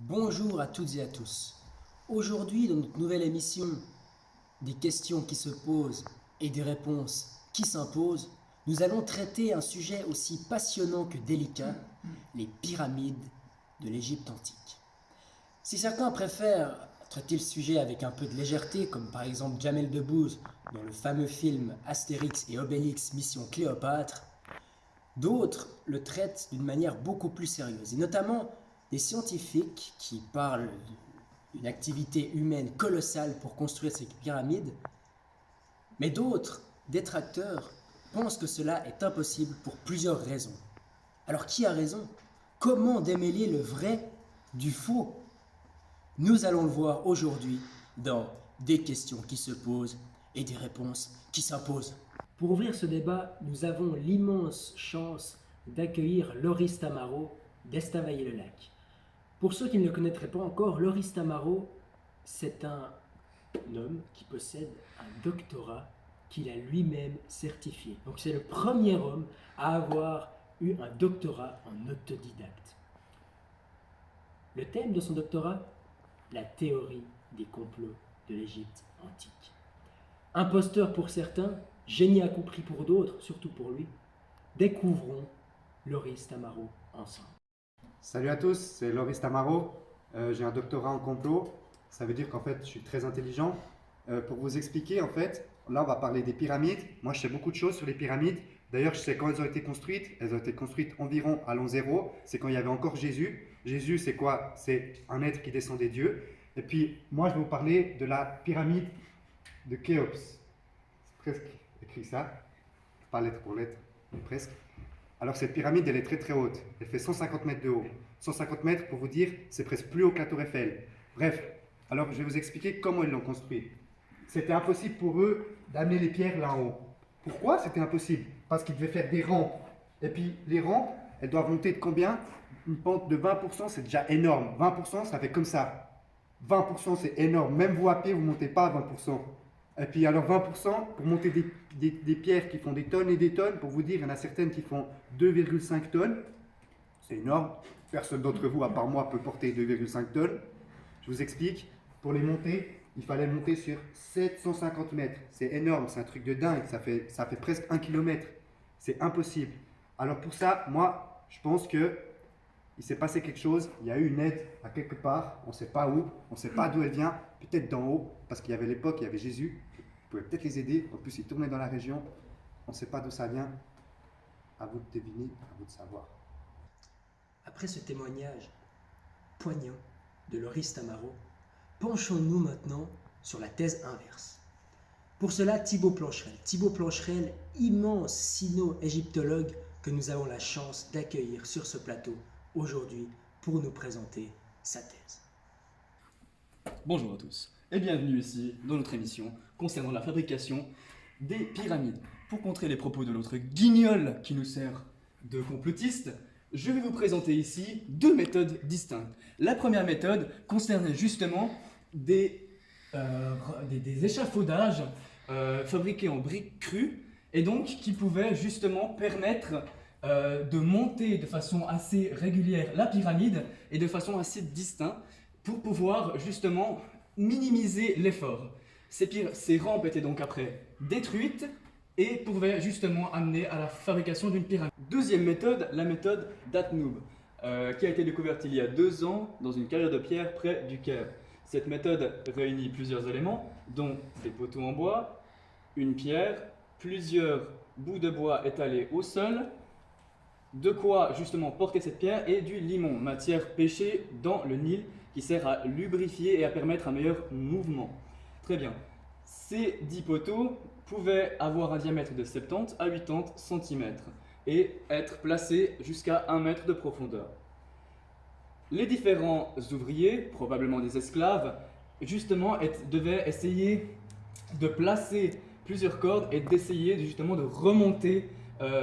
Bonjour à toutes et à tous. Aujourd'hui, dans notre nouvelle émission des questions qui se posent et des réponses qui s'imposent, nous allons traiter un sujet aussi passionnant que délicat, les pyramides de l'Égypte antique. Si certains préfèrent traiter le sujet avec un peu de légèreté, comme par exemple Jamel Debbouze dans le fameux film Astérix et Obélix Mission Cléopâtre, d'autres le traitent d'une manière beaucoup plus sérieuse, et notamment des scientifiques qui parlent d'une activité humaine colossale pour construire ces pyramides, mais d'autres, détracteurs, pensent que cela est impossible pour plusieurs raisons. Alors qui a raison? Comment démêler le vrai du faux? Nous allons le voir aujourd'hui dans Des questions qui se posent et des réponses qui s'imposent. Pour ouvrir ce débat, nous avons l'immense chance d'accueillir Loris Tamaro d'Estavayer-le-Lac. Pour ceux qui ne le connaîtraient pas encore, Loris Tamaro, c'est un homme qui possède un doctorat qu'il a lui-même certifié. Donc c'est le premier homme à avoir eu un doctorat en autodidacte. Le thème de son doctorat, la théorie des complots de l'Égypte antique. Imposteur pour certains, génie accompli pour d'autres, surtout pour lui. Découvrons Loris Tamaro ensemble. Salut à tous, c'est Loris Tamaro. J'ai un doctorat en complot. Ça veut dire qu'en fait, je suis très intelligent. Pour vous expliquer, en fait, là, on va parler des pyramides. Moi, je sais beaucoup de choses sur les pyramides. D'ailleurs, je sais quand elles ont été construites. Elles ont été construites environ à l'an 0. C'est quand il y avait encore Jésus. Jésus, c'est quoi? C'est un être qui descend des dieux. Et puis, moi, je vais vous parler de la pyramide de Khéops. C'est presque écrit ça. Pas lettre pour lettre, mais presque. Alors cette pyramide, elle est très très haute. Elle fait 150 mètres de haut. 150 mètres, pour vous dire, c'est presque plus haut que la tour Eiffel. Bref, alors je vais vous expliquer comment ils l'ont construite. C'était impossible pour eux d'amener les pierres là en haut. Pourquoi c'était impossible? Parce qu'ils devaient faire des rampes. Et puis les rampes, elles doivent monter de combien? Une pente de 20%, c'est déjà énorme. 20%, ça fait comme ça. 20%, c'est énorme. Même vous à pied, vous ne montez pas à 20%. Et puis alors 20% pour monter des pierres qui font des tonnes et des tonnes, pour vous dire, il y en a certaines qui font 2,5 tonnes. C'est énorme. Personne d'entre vous, à part moi, peut porter 2,5 tonnes. Je vous explique. Pour les monter, il fallait monter sur 750 mètres. C'est énorme, c'est un truc de dingue. Ça fait presque 1 km. C'est impossible. Alors pour ça, moi, je pense que il s'est passé quelque chose, il y a eu une aide à quelque part, on ne sait pas où, on ne sait pas d'où elle vient, peut-être d'en haut, parce qu'il y avait l'époque, il y avait Jésus, vous pouvez peut-être les aider, en plus ils tournaient dans la région, on ne sait pas d'où ça vient, à vous de deviner, à vous de savoir. Après ce témoignage poignant de Loris Tamaro, penchons-nous maintenant sur la thèse inverse. Pour cela, Thibaut Plancherel, immense sino-égyptologue que nous avons la chance d'accueillir sur ce plateau aujourd'hui pour nous présenter sa thèse. Bonjour à tous et bienvenue ici dans notre émission concernant la fabrication des pyramides. Pour contrer les propos de l'autre guignol qui nous sert de complotiste, je vais vous présenter ici deux méthodes distinctes. La première méthode concerne justement des échafaudages fabriqués en briques crues et donc qui pouvaient justement permettre de monter de façon assez régulière la pyramide et de façon assez distincte pour pouvoir justement minimiser l'effort. Ces rampes étaient donc après détruites et pouvaient justement amener à la fabrication d'une pyramide. Deuxième méthode, la méthode d'Atnub, qui a été découverte il y a 2 ans dans une carrière de pierre près du Caire. Cette méthode réunit plusieurs éléments, dont des poteaux en bois, une pierre, plusieurs bouts de bois étalés au sol, de quoi justement porter cette pierre et du limon, matière pêchée dans le Nil qui sert à lubrifier et à permettre un meilleur mouvement. Très bien. Ces 10 poteaux pouvaient avoir un diamètre de 70 à 80 cm et être placés jusqu'à 1 mètre de profondeur. Les différents ouvriers, probablement des esclaves, justement devaient essayer de placer plusieurs cordes et d'essayer justement de remonter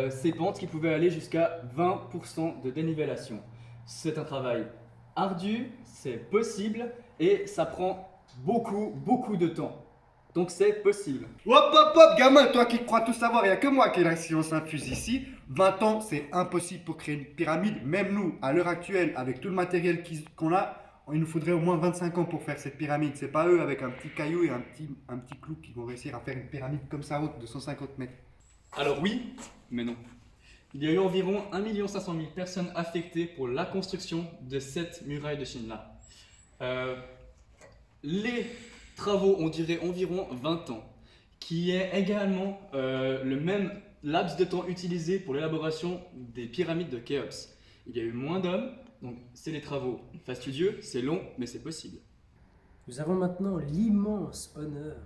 ces pentes qui pouvaient aller jusqu'à 20% de dénivellation. C'est un travail ardu, c'est possible et ça prend beaucoup de temps. Donc c'est possible. Hop hop hop, gamin, toi qui crois tout savoir, il n'y a que moi qui ai la science infuse ici. 20 ans, c'est impossible pour créer une pyramide. Même nous, à l'heure actuelle, avec tout le matériel qu'on a, il nous faudrait au moins 25 ans pour faire cette pyramide. C'est pas eux avec un petit caillou et un petit clou qui vont réussir à faire une pyramide comme ça haute de 150 mètres. Alors oui, mais non. Il y a eu environ 1 500 000 personnes affectées pour la construction de cette muraille de Chine-là. Les travaux ont duré environ 20 ans, qui est également le même laps de temps utilisé pour l'élaboration des pyramides de Khéops. Il y a eu moins d'hommes, donc c'est des travaux fastidieux, c'est long, mais c'est possible. Nous avons maintenant l'immense honneur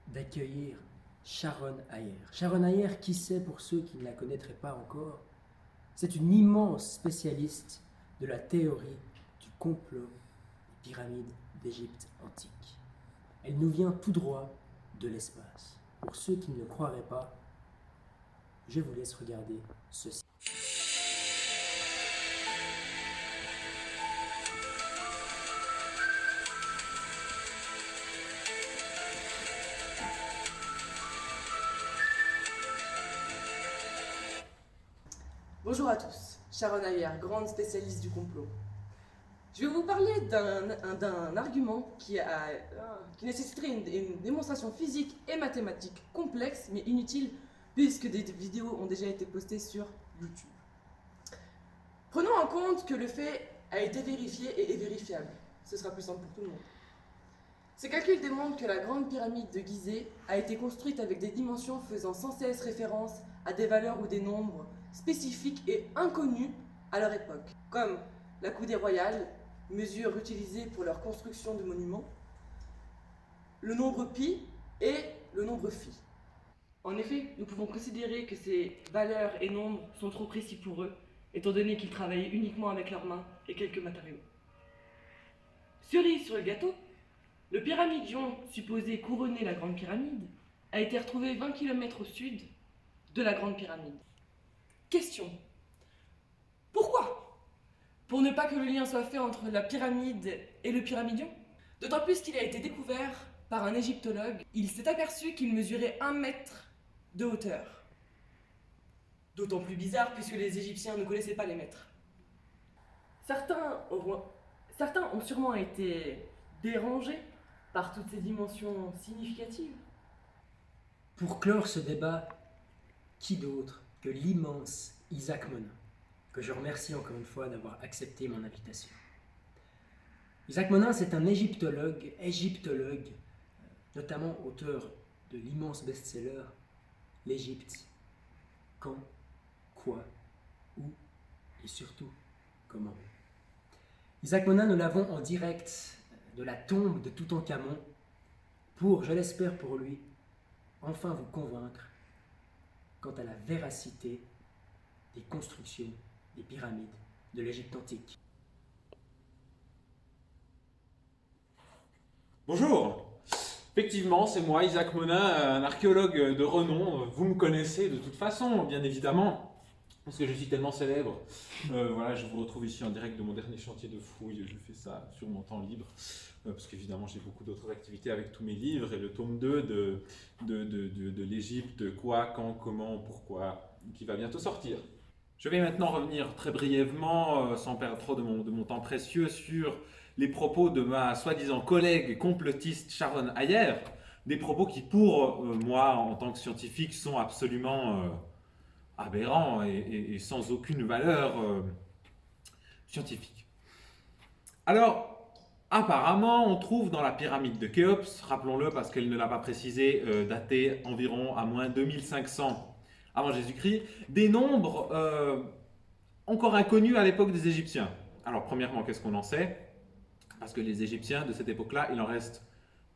d'accueillir Sharon Ayer. Sharon Ayer, qui sait pour ceux qui ne la connaîtraient pas encore, c'est une immense spécialiste de la théorie du complot des pyramides d'Égypte antique. Elle nous vient tout droit de l'espace. Pour ceux qui ne le croiraient pas, je vous laisse regarder ceci. Bonjour à tous, Sharon Ayer, grande spécialiste du complot. Je vais vous parler d'un argument qui nécessiterait une démonstration physique et mathématique complexe mais inutile puisque des vidéos ont déjà été postées sur YouTube. Prenons en compte que le fait a été vérifié et est vérifiable. Ce sera plus simple pour tout le monde. Ces calculs démontrent que la grande pyramide de Gizeh a été construite avec des dimensions faisant sans cesse référence à des valeurs ou des nombres spécifiques et inconnus à leur époque, comme la coudée royale, mesure utilisée pour leur construction de monuments, le nombre pi et le nombre phi. En effet, nous pouvons considérer que ces valeurs et nombres sont trop précis pour eux, étant donné qu'ils travaillaient uniquement avec leurs mains et quelques matériaux. Cerise sur le gâteau, le pyramidion supposé couronner la Grande Pyramide a été retrouvé 20 km au sud de la Grande Pyramide. Question. Pourquoi? Pour ne pas que le lien soit fait entre la pyramide et le pyramidion? D'autant plus qu'il a été découvert par un égyptologue. Il s'est aperçu qu'il mesurait 1 mètre de hauteur. D'autant plus bizarre puisque les Égyptiens ne connaissaient pas les mètres. Certains ont sûrement été dérangés par toutes ces dimensions significatives. Pour clore ce débat, qui d'autre que l'immense Isaac Monin, que je remercie encore une fois d'avoir accepté mon invitation. Isaac Monin, c'est un égyptologue, notamment auteur de l'immense best-seller L'Égypte, quand, quoi, où et surtout comment. Isaac Monin, nous l'avons en direct de la tombe de Toutankhamon pour, je l'espère pour lui, enfin vous convaincre quant à la véracité des constructions des pyramides de l'Égypte antique. Bonjour. Effectivement, c'est moi, Isaac Monin, un archéologue de renom. Vous me connaissez de toute façon, bien évidemment, parce que je suis tellement célèbre. Voilà, je vous retrouve ici en direct de mon dernier chantier de fouille. Je fais ça sur mon temps libre, parce qu'évidemment, j'ai beaucoup d'autres activités avec tous mes livres et le tome 2 de l'Égypte, quoi, quand, comment, pourquoi, qui va bientôt sortir. Je vais maintenant revenir très brièvement, sans perdre trop de mon temps précieux, sur les propos de ma soi-disant collègue complotiste Sharon Ayer, des propos qui pour moi en tant que scientifique sont absolument aberrants et sans aucune valeur scientifique. Alors, apparemment, on trouve dans la pyramide de Khéops, rappelons-le parce qu'elle ne l'a pas précisé, datée environ à moins 2500 avant Jésus-Christ, des nombres encore inconnus à l'époque des Égyptiens. Alors, premièrement, qu'est-ce qu'on en sait? Parce que les Égyptiens de cette époque-là, il en reste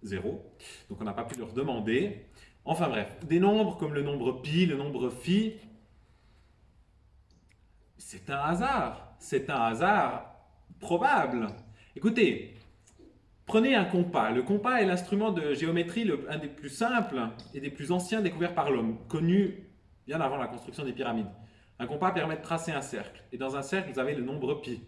0. Donc on n'a pas pu leur demander. Enfin bref, des nombres comme le nombre pi, le nombre phi, c'est un hasard. C'est un hasard probable. Écoutez, prenez un compas. Le compas est l'instrument de géométrie un des plus simples et des plus anciens découverts par l'homme, connu bien avant la construction des pyramides. Un compas permet de tracer un cercle. Et dans un cercle, vous avez le nombre pi.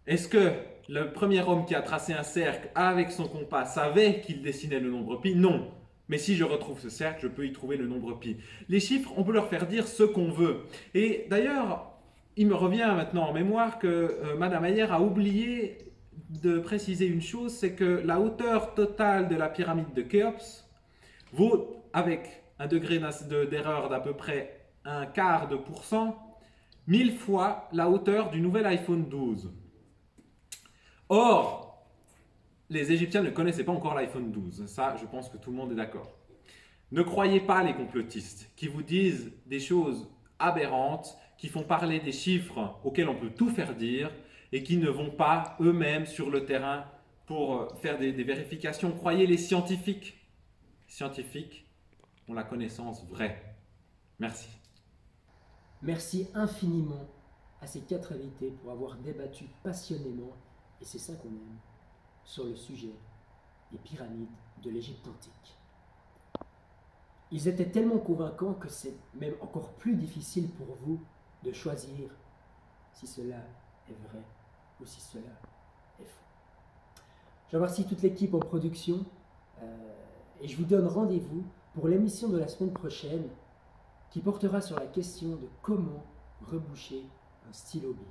Est-ce que le premier homme qui a tracé un cercle avec son compas savait qu'il dessinait le nombre pi? Non. Mais si je retrouve ce cercle, je peux y trouver le nombre pi. Les chiffres, on peut leur faire dire ce qu'on veut. Et d'ailleurs, il me revient maintenant en mémoire que Madame Ayer a oublié de préciser une chose, c'est que la hauteur totale de la pyramide de Khéops vaut, avec un degré d'erreur d'à peu près 0,25%, 1000 fois la hauteur du nouvel iPhone 12. Or, les Égyptiens ne connaissaient pas encore l'iPhone 12. Ça, je pense que tout le monde est d'accord. Ne croyez pas les complotistes qui vous disent des choses aberrantes, qui font parler des chiffres auxquels on peut tout faire dire et qui ne vont pas eux-mêmes sur le terrain pour faire des vérifications. Croyez les scientifiques. Les scientifiques ont la connaissance vraie. Merci. Merci infiniment à ces 4 invités pour avoir débattu passionnément, et c'est ça qu'on aime, sur le sujet des pyramides de l'Égypte antique. Ils étaient tellement convaincants que c'est même encore plus difficile pour vous de choisir si cela est vrai ou si cela est faux. Je remercie toute l'équipe en production et je vous donne rendez-vous pour l'émission de la semaine prochaine qui portera sur la question de comment reboucher un stylo bille.